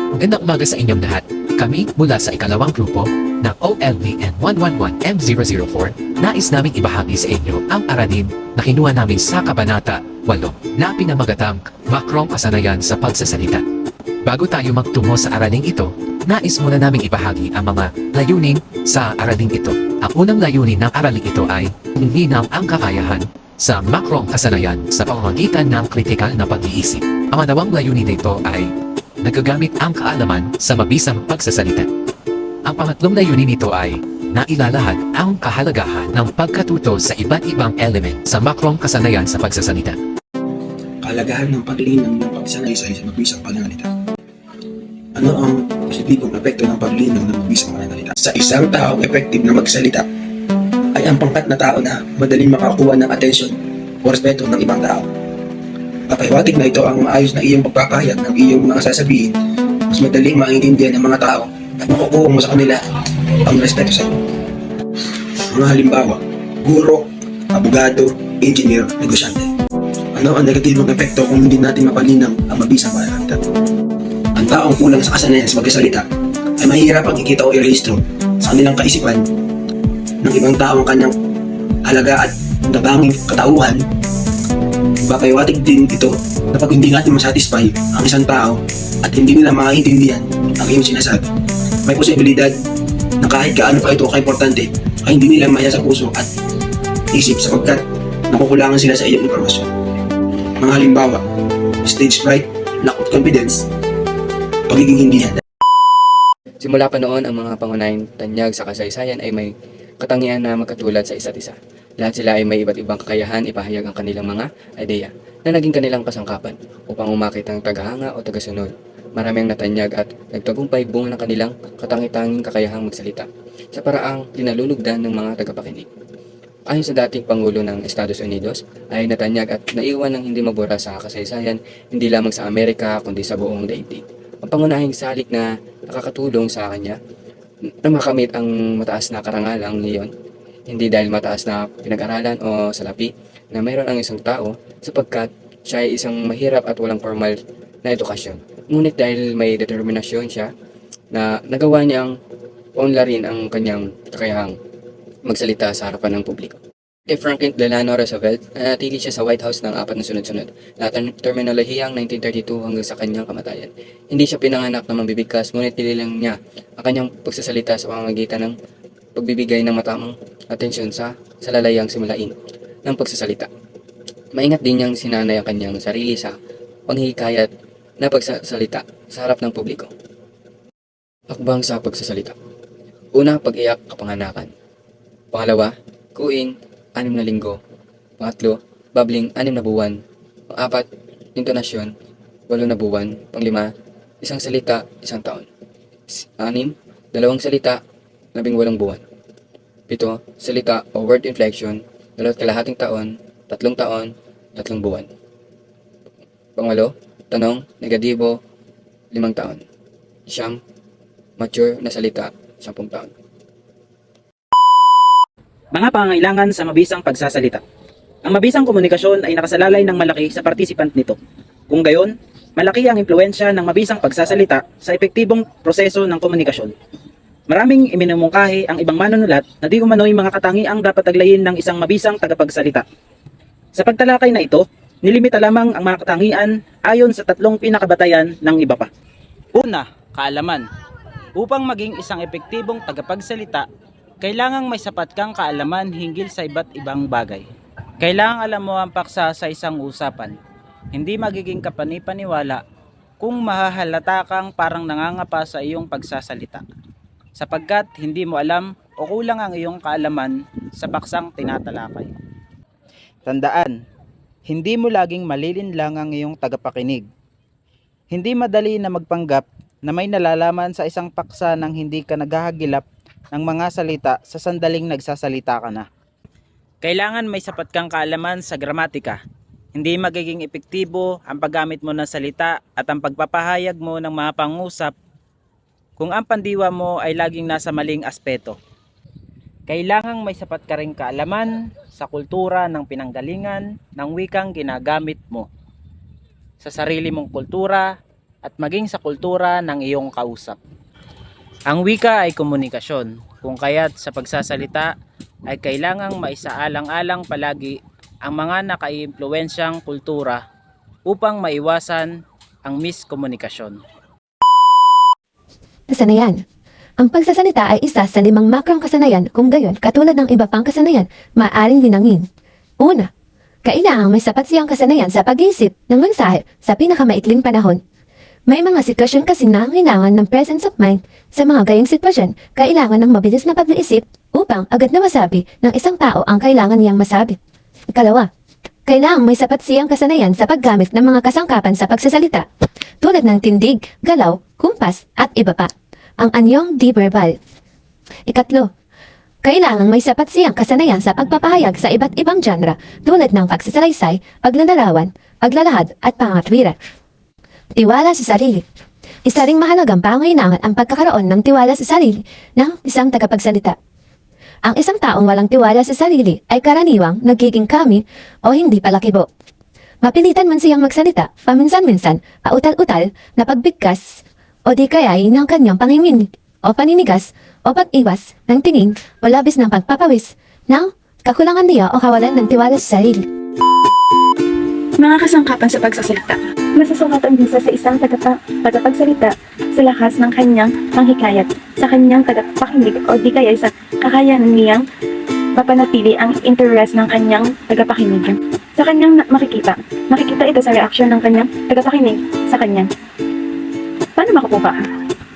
Magandang umaga sa inyong lahat. Kami mula sa ikalawang grupo ng OLBN 111M004 nais naming ibahagi sa inyo ang aralin na kinuha namin sa Kabanata 8 na pinamagatang Makrong Kasanayan sa Pagsasalita. Bago tayo magtungo sa araling ito, nais muna naming ibahagi ang mga layunin sa araling ito. Ang unang layunin ng araling ito ay linang ang kakayahan sa makrong kasanayan sa pamamagitan ng kritikal na pag-iisip. Ang manawang layunin nito ay nagagamit ang kaalaman sa mabisang pagsasalita. Ang pangatlong layunin nito ay nailalahad ang kahalagahan ng pagkatuto sa iba't ibang element sa makrong kasanayan sa pagsasalita. Kahalagahan ng paglinang ng pagsanaysay sa mabisang pananalita. Ano ang positibong epekto ng paglinang ng mabisang pananalita? Sa isang taong effective na magsalita, ay ang pangkat na tao na madaling makakuha ng atensyon o respeto ng ibang tao. Papahiwatig na ito ang maayos na iyong pagpapahayag ng iyong mga sasabihin, mas madaling maintindihan ng mga tao at makukuha mo sa kanila ang respeto sa iyo. Mga halimbawa, guro, abogado, engineer, negosyante. Ano ang negatibong epekto kung hindi natin mapalinang ang mabisang pananalita? Ang taong kulang sa kasanayan sa magkasalita ay mahihirapang ikita o irehistro sa kanilang kaisipan ng ibang tao ang kanyang halaga at nabanging katauhan. Papahiwatig din ito na pag hindi natin masatisfy ang isang tao at hindi nila maiintindihan ang iyong sinasabi, may posibilidad na kahit gaano pa ito kaimportante ay hindi nila maya sa puso at isip sapagkat nakukulangan sila sa iyong impormasyon. Mga halimbawa, stage fright, lack of confidence, pagiging hindi handa. Simula pa noon, ang mga pangunahing tanyag sa kasaysayan ay may katangian na magkatulad sa isa't isa. Lahat sila ay may iba't ibang kakayahan ipahayag ang kanilang mga ideya na naging kanilang kasangkapan upang umakit ang tagahanga o tagasunod. Marami ang natanyag at nagtagumpay bunga ng kanilang katangi-tanging kakayahang magsalita sa paraang tinalulugdan ng mga tagapakinig. Ayon sa dating Pangulo ng Estados Unidos, ay natanyag at naiwan ng hindi mabura sa kasaysayan hindi lamang sa Amerika kundi sa buong daigdig. Ang pangunahing salik na nakakatulong sa kanya na makamit ang mataas na karangalang ngayon, hindi dahil mataas na pinag-aralan o salapi na mayroon ang isang tao sapagkat siya ay isang mahirap at walang formal na edukasyon. Ngunit dahil may determinasyon siya na nagawa niyang unlarin ang kanyang kakayahang magsalita sa harapan ng publiko. Kay Franklin Delano Roosevelt, nanatili siya sa White House ng 4 na sunod-sunod na terminolohiyang 1932 hanggang sa kanyang kamatayan. Hindi siya pinanganak na mambibigkas, ngunit nililang niya ang kanyang pagsasalita sa pamamagitan ng pagbibigay ng matamang atensyon sa lalayang simulain ng pagsasalita. Maingat din niyang sinanay ang kanyang sarili sa panghihikayat na pagsasalita sa harap ng publiko. Hakbang sa pagsasalita. Una, pag-iyak kapanganakan. Pangalawa, kuing 6 na linggo. Pangatlo, babbling 6 na buwan. Pang-apat, intonasyon 8 na buwan. Pang-5, isang salita 1 taon. 6, 2 salita 18 buwan. 7, salita o word inflection 2.5 taon, 3 taon, 3 buwan. Pang-8, tanong, negatibo 5 taon. 9, mature na salita 10 taon. Mga pangangailangan sa mabisang pagsasalita. Ang mabisang komunikasyon ay nakasalalay ng malaki sa participant nito. Kung gayon, malaki ang impluensya ng mabisang pagsasalita sa epektibong proseso ng komunikasyon. Maraming iminumungkahi ang ibang manunulat na di umano'y mga katangiang dapat taglayin ng isang mabisang tagapagsalita. Sa pagtalakay na ito, nilimita lamang ang mga katangian ayon sa 3 pinakabatayan ng iba pa. Una, kaalaman. Upang maging isang epektibong tagapagsalita, kailangang may sapat kang kaalaman hinggil sa iba't ibang bagay. Kailangang alam mo ang paksa sa isang usapan. Hindi magiging kapanipaniwala kung mahahalata kang parang nangangapa sa iyong pagsasalita, sapagkat hindi mo alam o kulang ang iyong kaalaman sa paksang tinatalakay. Tandaan, hindi mo laging malilinlang ang iyong tagapakinig. Hindi madali na magpanggap na may nalalaman sa isang paksa nang hindi ka naghahagilap ng mga salita sa sandaling nagsasalita ka na. Kailangan may sapat kang kaalaman sa gramatika. Hindi magiging epektibo ang paggamit mo ng salita at ang pagpapahayag mo ng mga pangusap kung ang pandiwa mo ay laging nasa maling aspeto. Kailangang may sapat ka ring kaalaman sa kultura ng pinanggalingan ng wikang ginagamit mo. Sa sarili mong kultura, at maging sa kultura ng iyong kausap. Ang wika ay komunikasyon, kung kaya't sa pagsasalita ay kailangang maisaalang-alang palagi ang mga nakaiimpluwensyang kultura upang maiwasan ang miskomunikasyon. Kasanayan. Ang pagsasalita ay isa sa 5 makrong kasanayan, kung gayon, katulad ng iba pang kasanayan, maaaring linangin. Una, kailangang may sapat siyang kasanayan sa pag-iisip ng mensahe sa pinakamaikling panahon. May mga sitwasyon kasi na kailangan ng presence of mind. Sa mga gayong sitwasyon, kailangan ng mabilis na pag-iisip upang agad na masabi ng isang tao ang kailangan niyang masabi. Ikalawa, kailangang may sapat siyang kasanayan sa paggamit ng mga kasangkapan sa pagsasalita, tulad ng tindig, galaw, kumpas, at iba pa. Ang anyong di verbal. Ikatlo, kailangang may sapat siyang kasanayan sa pagpapahayag sa iba't ibang genre tulad ng pagsasalaysay, paglalarawan, paglalahad at pangatwiran. Tiwala sa sarili. Isa ring mahalagang pangailangan ang pagkakaroon ng tiwala sa sarili ng isang tagapagsalita. Ang isang taong walang tiwala sa sarili ay karaniwang nagiging kami o hindi palakibo. Mapilitan man siyang magsalita, paminsan-minsan, pautal-utal na pagbigkas o di kaya'y ng kanyang panginginig o paninigas o pag-iwas ng tingin o labis ng pagpapawis ng kakulangan niya o kawalan ng tiwala sa sarili. Mga kasangkapan sa pagsasalita. Masusukatan din sa isang tagapagsalita sa lakas ng kanyang panghikayat, sa kanyang tagapakinig o di kaya sa kakayanan niyang papanatili ang interes ng kanyang tagapakinig. Sa kanyang makikita ito sa reaksyon ng kanyang tagapakinig sa kanya. Paano makukuha?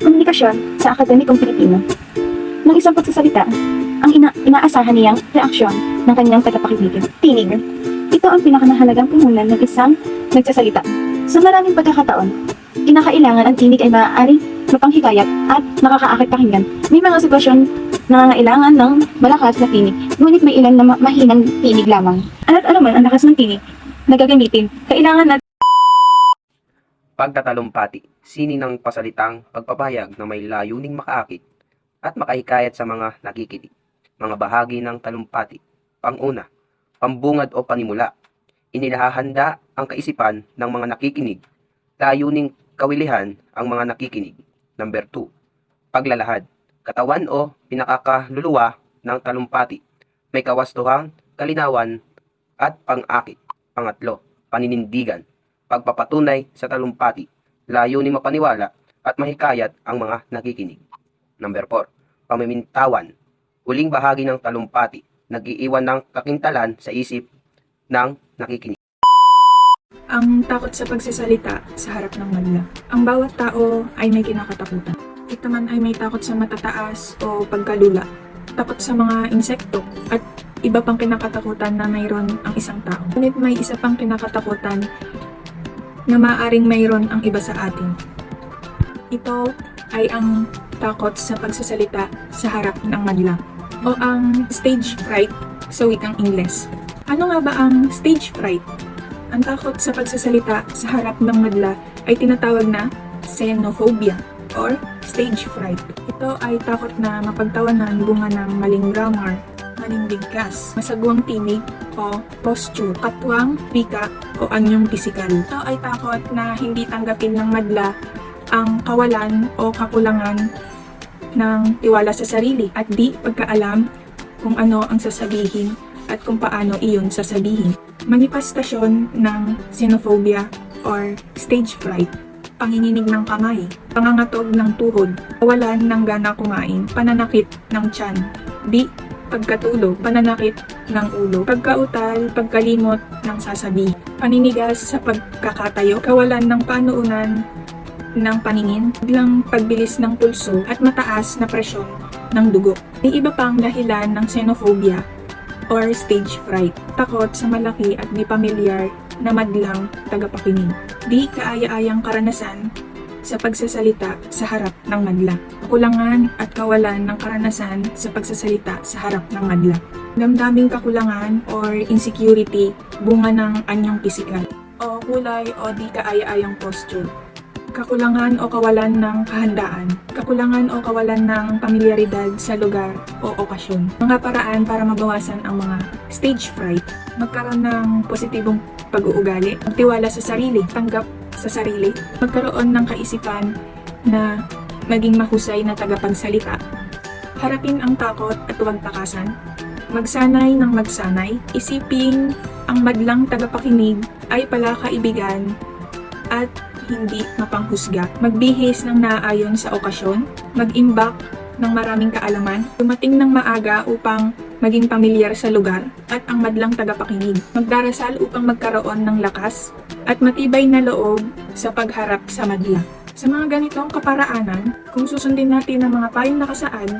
Komunikasyon sa akademikong Pilipino. Ng isang pagsasalita, ang inaasahan niyang reaksyon ng kanyang tagapakinig. Tinig. Ito ang pinakamahalagang puhunan ng isang nagsasalita. Sa maraming pagkakataon, kinakailangan ang tinig ay maaaring mapanghikayat at makakaakit pakinggan. May mga sitwasyon na nangangailangan ng malakas na tinig, ngunit may ilan na mahinang tinig lamang. At anuman ang lakas ng tinig na gagamitin, kailangan na Pagtatalumpati, sininang pasalitang pagpapahayag na may layuning makaakit at makahikayat sa mga nakikinig. Mga bahagi ng talumpati. Pang-una, pambungad o panimula. Inilahahanda ang kaisipan ng mga nakikinig. Layuning kawilihan ang mga nakikinig. Number 2, paglalahad. Katawan o pinakakaluluwa ng talumpati. May kawastuhang kalinawan at pang-akit. Pangatlo, paninindigan. Pagpapatunay sa talumpati, layuning mapaniwala at mahikayat ang mga nakikinig. Number 4, pamimintawan. Huling bahagi ng talumpati, nag-iiwan ng kakintalan sa isip ng nakikinig. Ang takot sa pagsasalita sa harap ng madla. Ang bawat tao ay may kinakatakutan. Ito man ay may takot sa matataas o pagkalula, takot sa mga insekto, at iba pang kinakatakutan na mayroon ang isang tao. Ngunit may isa pang kinakatakutan na maaaring mayroon ang iba sa atin. Ito ay ang takot sa pagsasalita sa harap ng madla o ang stage fright sa wikang Ingles. Ano nga ba ang stage fright? Ang takot sa pagsasalita sa harap ng madla ay tinatawag na xenophobia or stage fright. Ito ay takot na mapagtawanan bunga ng maling grammar, maling bigkas, masagwang tinig o posture, katwang, wika o anyong pisikal. Ito ay takot na hindi tanggapin ng madla ang kawalan o kakulangan ng tiwala sa sarili at di pagkaalam kung ano ang sasabihin at kung paano iyon sasabihin. Manifestasyon ng xenophobia or stage fright: panginginig ng kamay, pangangatog ng tuhod, kawalan ng gana kumain, pananakit ng tiyan, di pagkatulog, pananakit ng ulo, pagkautal, pagkalimot ng sasabihin, paninigas sa pagkakatayo, kawalan ng panuunan ng paningin, biglang pagbilis ng pulso at mataas na presyon ng dugo. May iba pang dahilan ng xenophobia or stage fright: takot sa malaki at di pamilyar na madlang tagapakinig, di kaaya-ayang karanasan sa pagsasalita sa harap ng madla, kakulangan at kawalan ng karanasan sa pagsasalita sa harap ng madla, damdaming kakulangan or insecurity bunga ng anyong pisikal o kulay o di kaaya-ayang posture, kakulangan o kawalan ng kahandaan, kakulangan o kawalan ng pamilyaridad sa lugar o okasyon. Mga paraan para mabawasan ang mga stage fright: magkaroon ng positibong pag-uugali, magtiwala sa sarili, tanggap sa sarili, magkaroon ng kaisipan na maging mahusay na tagapagsalita, harapin ang takot at huwag takasan, magsanay ng magsanay, isipin ang madlang tagapakinig ay pala kaibigan at hindi mapanghusga, magbihis ng naaayon sa okasyon, mag-imbak ng maraming kaalaman, dumating ng maaga upang maging pamilyar sa lugar at ang madlang tagapakinig, magdarasal upang magkaroon ng lakas at matibay na loob sa pagharap sa madla. Sa mga ganitong kaparaanan, kung susundin natin ang mga payong nakasaad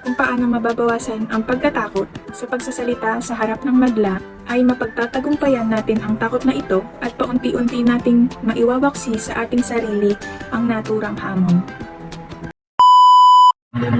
kung paano mababawasan ang pagkatakot sa pagsasalita sa harap ng madla, ay mapagtatagumpayan natin ang takot na ito at paunti-unti nating maiwawaksi sa ating sarili ang naturang hamon.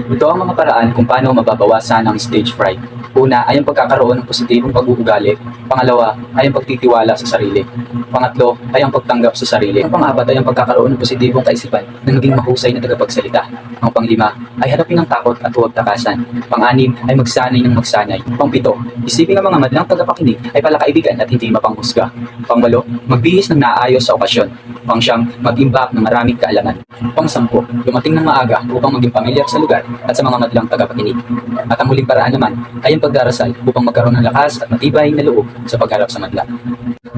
Ito ang mga paraan kung paano mababawasan ang stage fright. Una ay ang pagkakaroon ng positibong pag-uugali. Pangalawa ay ang pagtitiwala sa sarili. Pangatlo ay ang pagtanggap sa sarili. Ang pang-apat ay ang pagkakaroon ng positibong kaisipan na naging mahusay na tagapagsalita. Ang panglima ay harapin ang takot at huwag takasan. Pang-anim ay magsanay ng magsanay. Pang-pito, isipin ang mga madlang tagapakinig ay pala kaibigan at hindi mapanghusga. Pang-walo, magbihis ng naayos sa okasyon. Pang-siyam, mag-imbak ng maraming kaalaman. Pang-sampu, dumating ng maaga upang maging pamilyar sa lugar at sa mga madlang tagapakinig. At ang huling paraan naman ay ang pagdarasal upang magkaroon ng lakas at matibay na loob sa pagharap sa madla.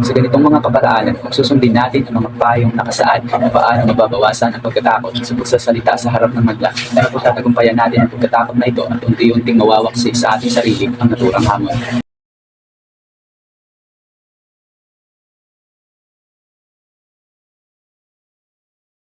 Sa ganitong mga kaparaanan, kung susundin natin ang mga payong nakasaad kung paano mababawasan ang pagkatakot sa pagsasalita sa harap ng madla, ay mapagtatagumpayan natin ang pagkatakot na ito at unti-unting mawawaksi sa ating sarili ang naturang hamon.